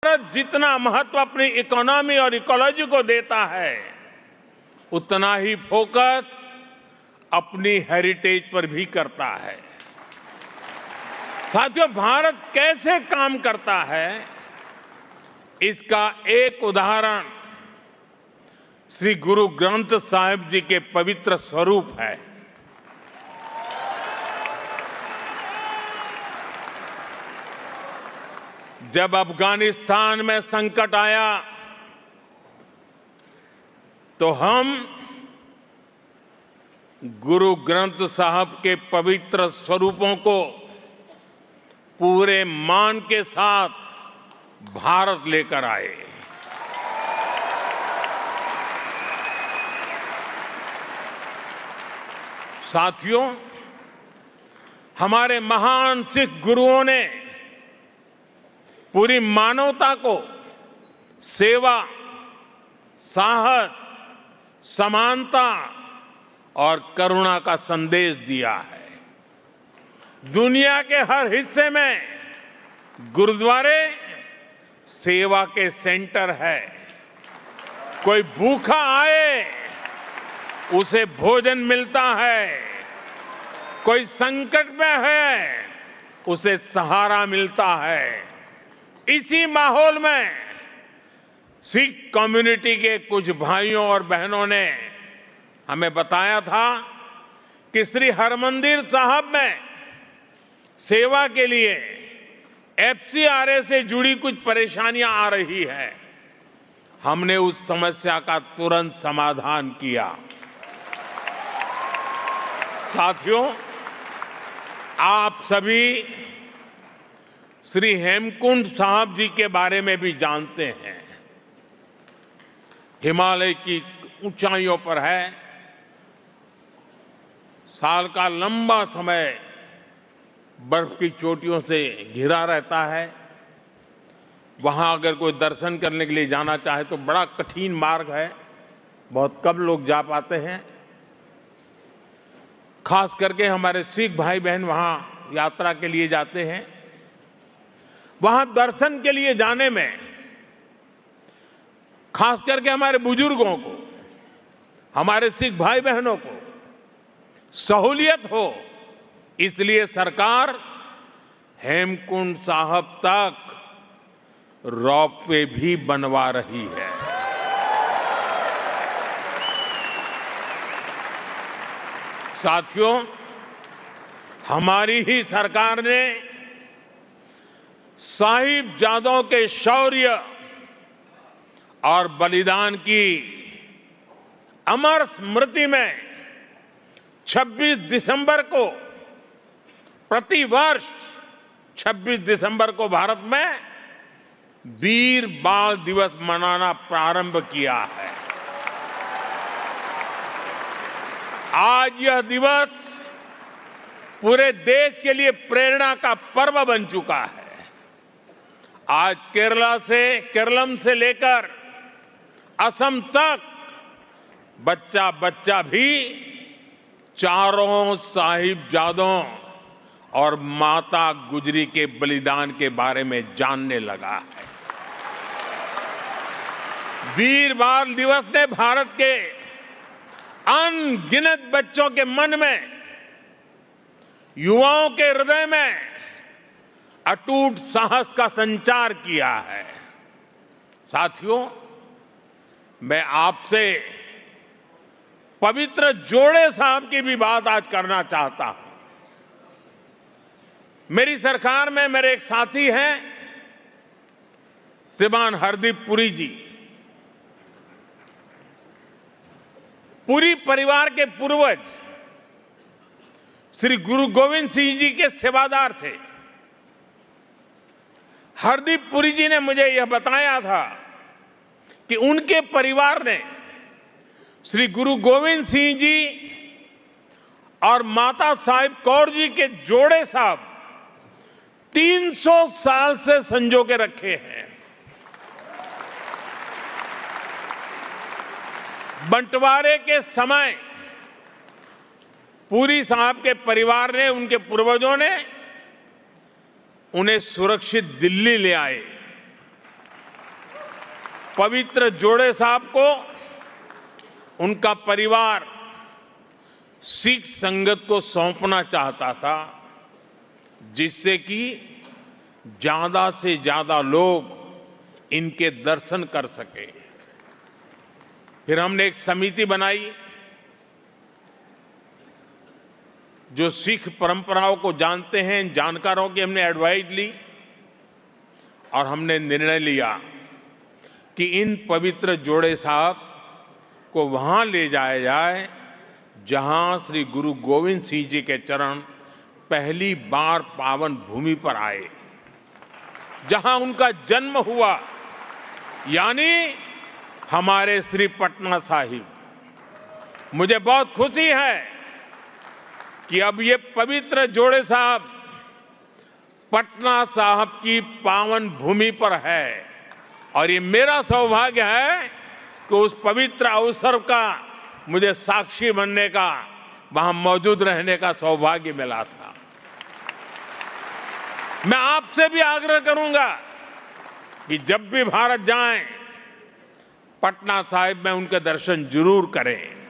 भारत जितना महत्व अपनी इकोनॉमी और इकोलॉजी को देता है, उतना ही फोकस अपनी हेरिटेज पर भी करता है। साथियों, भारत कैसे काम करता है, इसका एक उदाहरण श्री गुरु ग्रंथ साहिब जी के पवित्र स्वरूप है। जब अफगानिस्तान में संकट आया तो हम गुरु ग्रंथ साहब के पवित्र स्वरूपों को पूरे मान के साथ भारत लेकर आए। साथियों, हमारे महान सिख गुरुओं ने पूरी मानवता को सेवा, साहस, समानता और करुणा का संदेश दिया है। दुनिया के हर हिस्से में गुरुद्वारे सेवा के सेंटर है। कोई भूखा आए, उसे भोजन मिलता है। कोई संकट में है, उसे सहारा मिलता है। इसी माहौल में सिख कम्युनिटी के कुछ भाइयों और बहनों ने हमें बताया था कि श्री हरमंदिर साहब में सेवा के लिए एफसीआरए से जुड़ी कुछ परेशानियां आ रही है। हमने उस समस्या का तुरंत समाधान किया। साथियों, आप सभी श्री हेमकुंड साहब जी के बारे में भी जानते हैं। हिमालय की ऊंचाइयों पर है। साल का लंबा समय बर्फ की चोटियों से घिरा रहता है। वहां अगर कोई दर्शन करने के लिए जाना चाहे तो बड़ा कठिन मार्ग है। बहुत कम लोग जा पाते हैं। खास करके हमारे सिख भाई बहन वहां यात्रा के लिए जाते हैं। वहां दर्शन के लिए जाने में खास करके हमारे बुजुर्गों को, हमारे सिख भाई बहनों को सहूलियत हो, इसलिए सरकार हेमकुंड साहब तक रोपवे भी बनवा रही है। साथियों, हमारी ही सरकार ने साहिबजादों के शौर्य और बलिदान की अमर स्मृति में 26 दिसंबर को, प्रतिवर्ष 26 दिसंबर को भारत में वीर बाल दिवस मनाना प्रारंभ किया है। आज यह दिवस पूरे देश के लिए प्रेरणा का पर्व बन चुका है। आज केरलम से लेकर असम तक बच्चा बच्चा भी चारों साहिबजादों और माता गुजरी के बलिदान के बारे में जानने लगा है। वीर बाल दिवस ने भारत के अनगिनत बच्चों के मन में, युवाओं के हृदय में अटूट साहस का संचार किया है। साथियों, मैं आपसे पवित्र जोड़े साहब की भी बात आज करना चाहता हूं। मेरी सरकार में मेरे एक साथी हैं, श्रीमान हरदीप पुरी जी। पुरी परिवार के पूर्वज श्री गुरु गोविंद सिंह जी के सेवादार थे। हरदीप पुरी जी ने मुझे यह बताया था कि उनके परिवार ने श्री गुरु गोविंद सिंह जी और माता साहिब कौर जी के जोड़े साहब 300 साल से संजो के रखे हैं। बंटवारे के समय पुरी साहब के परिवार ने, उनके पूर्वजों ने उन्हें सुरक्षित दिल्ली ले आए। पवित्र जोड़े साहब को उनका परिवार सिख संगत को सौंपना चाहता था, जिससे कि ज्यादा से ज्यादा लोग इनके दर्शन कर सके। फिर हमने एक समिति बनाई जो सिख परंपराओं को जानते हैं, जानकारों की हमने एडवाइस ली और हमने निर्णय लिया कि इन पवित्र जोड़े साहब को वहां ले जाया जाए जहां श्री गुरु गोविंद सिंह जी के चरण पहली बार पावन भूमि पर आए, जहां उनका जन्म हुआ, यानी हमारे श्री पटना साहिब। मुझे बहुत खुशी है कि अब ये पवित्र जोड़े साहब पटना साहिब की पावन भूमि पर है और ये मेरा सौभाग्य है कि उस पवित्र अवसर का मुझे साक्षी बनने का, वहां मौजूद रहने का सौभाग्य मिला था। मैं आपसे भी आग्रह करूंगा कि जब भी भारत जाएं, पटना साहिब में उनके दर्शन जरूर करें।